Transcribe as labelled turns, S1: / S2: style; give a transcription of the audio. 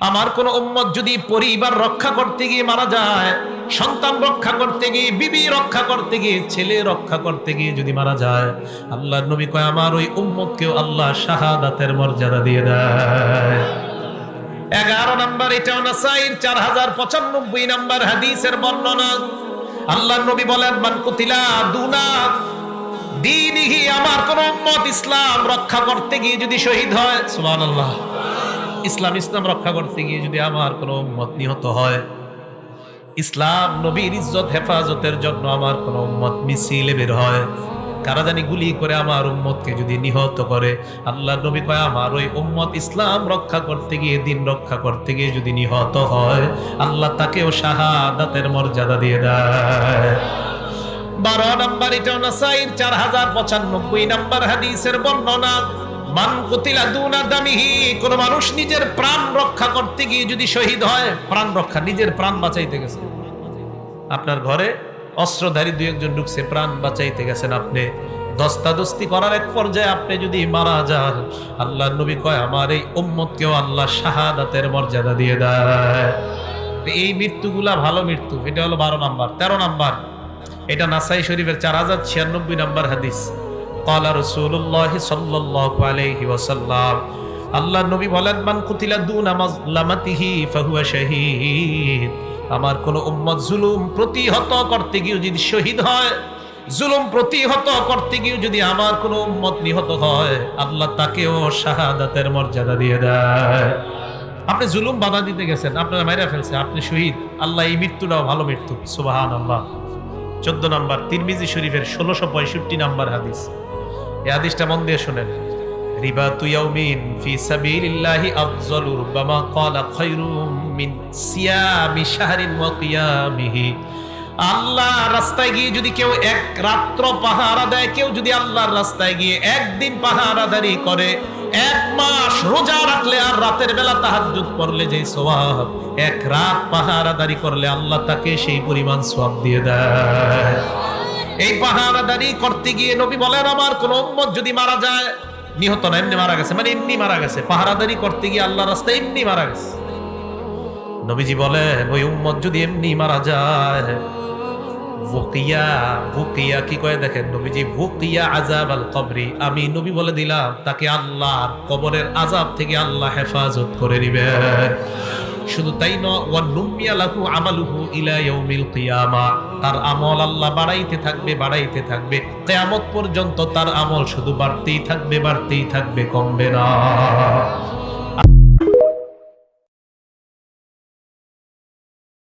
S1: আমার কোন উম্মত যদি পরিবার রক্ষা করতে গিয়ে মারা যায়, সন্তান রক্ষা করতে গিয়ে, বিবি রক্ষা করতে গিয়ে, ছেলে রক্ষা করতে গিয়ে যদি মারা যায়, আল্লাহর নবী কয় আমার ওই উম্মতকেও আল্লাহ শাহাদাতের মর্যাদা দিয়ে দেয়। 11 নম্বর, এটাও নাসাঈর 4095 নম্বর হাদিসের বর্ণনা। আল্লাহর নবী বলেন মান কুতিলা দুনা দীনিহি, আমার কোন উম্মত ইসলাম রক্ষা করতে গিয়ে যদি শহীদ হয়, সুবহানাল্লাহ, ইসলাম রক্ষা করতে গিয়ে যদি আমার কোন উম্মত নিহত হয়, ইসলাম নবীর ইজ্জত হেফাজতের জন্য আমার কোন উম্মত মিছিলে বের হয়, কারা জানি গুলি করে আমার উম্মতকে যদি নিহত করে, আল্লাহর নবী কয় আমার ওই উম্মত ইসলাম রক্ষা করতে গিয়ে, দিন রক্ষা করতে গিয়ে যদি নিহত হয়, আল্লাহ তাকেও শাহাদাতের মর্যাদা দিয়ে দেয়। 12 নম্বর, এটাও নাসাঈর 4095 নম্বর হাদিসের বর্ণনা। মান কুতিলা দুনা দামিহি, কোন মানুষ নিজের প্রাণ রক্ষা করতে গিয়ে যদি শহীদ হয়, প্রাণ রক্ষা, নিজের প্রাণ বাঁচাইতে গেছে, আপনার ঘরে অস্ত্রধারী দুই একজন ঢুকছে, প্রাণ বাঁচাইতে গেছেন আপনি, দস্তাদস্তি করার এক পর্যায়ে আপনি যদি মারা যান, আল্লাহর নবী কয় আমার এই উম্মতকেও আল্লাহ শাহাদাতের মর্যাদা দিয়ে দেয়। এই মৃত্যুগুলা ভালো মৃত্যু। এটা হলো 12 নম্বর। 13 নম্বর, এটা নাসাই শরীফের 4096 নম্বর হাদিস। ক্বালা রাসূলুল্লাহ সাল্লাল্লাহু আলাইহি ওয়াসাল্লাম, আল্লাহর নবী বলেন মান কুতিলা দুনা মাজলামাতিহি ফাহুয়া শাহীদ, আমার কোন উম্মত জুলুম প্রতিহত করতে গিয়ে যদি শহীদ হয়, জুলুম প্রতিহত করতে গিয়ে যদি আমার কোন উম্মত নিহত হয়, আল্লাহ তাকেও শাহাদাতের মর্যাদা দিয়ে দেয়। আপনি জুলুম বাধা দিতে গেছেন, আপনারা মাইরা ফেলছে, আপনি শহীদ, আল্লাহ এই মৃত্যুটাও ভালো মৃত্যু, সুবহানাল্লাহ। 14 নম্বর, তিরমিজি শরীফের 1665 নম্বর হাদিস। এই হাদিসটা মন দিয়ে শুনেন। রিবাতু ইয়াউমিন ফি সাবিলিল্লাহি আফযালু রুবামা ক্বালা খায়রুম মিন সিয়ামি শাহরিন ওয়া কিয়ামিহি। আল্লাহ রাস্তায় গিয়ে যদি কেউ এক রাত্র পাহারা দেয়, কেউ যদি আল্লাহর রাস্তায় গিয়ে একদিন পাহারাদারি করে, এক মাস রোজা রাখলে আর রাতের বেলা তাহাজ্জুদ পড়লে যে সওয়াব, এক রাত পাহারাদারি করলে আল্লাহ তাকে সেই পরিমাণ সওয়াব দিয়ে দেয়। এই পাহারাদারি করতে গিয়ে নবী বলেন আমার কোন উম্মত যদি মারা যায়, নিহত না, এমনি মারা গেছে, মানে এমনি মারা গেছে, পাহারাদারি করতে গিয়ে আল্লাহর রাস্তায় এমনি মারা গেছে, নবীজি বলেন ওই উম্মত যদি এমনি মারা যায়, ওয়াকিয়া কি কয় দেখেন নবীজি, ওয়াকিয়া আযাবাল কবরি, আমি নবী বলে দিলাম তাকে আল্লাহ কবরের আযাব থেকে আল্লাহ হেফাজত করে নেবেন। শুধু তাই নয়, ওয়া নুমিয়া লাহু আমালুহু ইলা ইয়াউমিল কিয়ামা, তার আমল আল্লাহ বাড়াইতে থাকবে, বাড়াইতে থাকবে, কিয়ামত পর্যন্ত তার আমল শুধু বাড়তেই থাকবে, বাড়তেই থাকবে, কমবে না।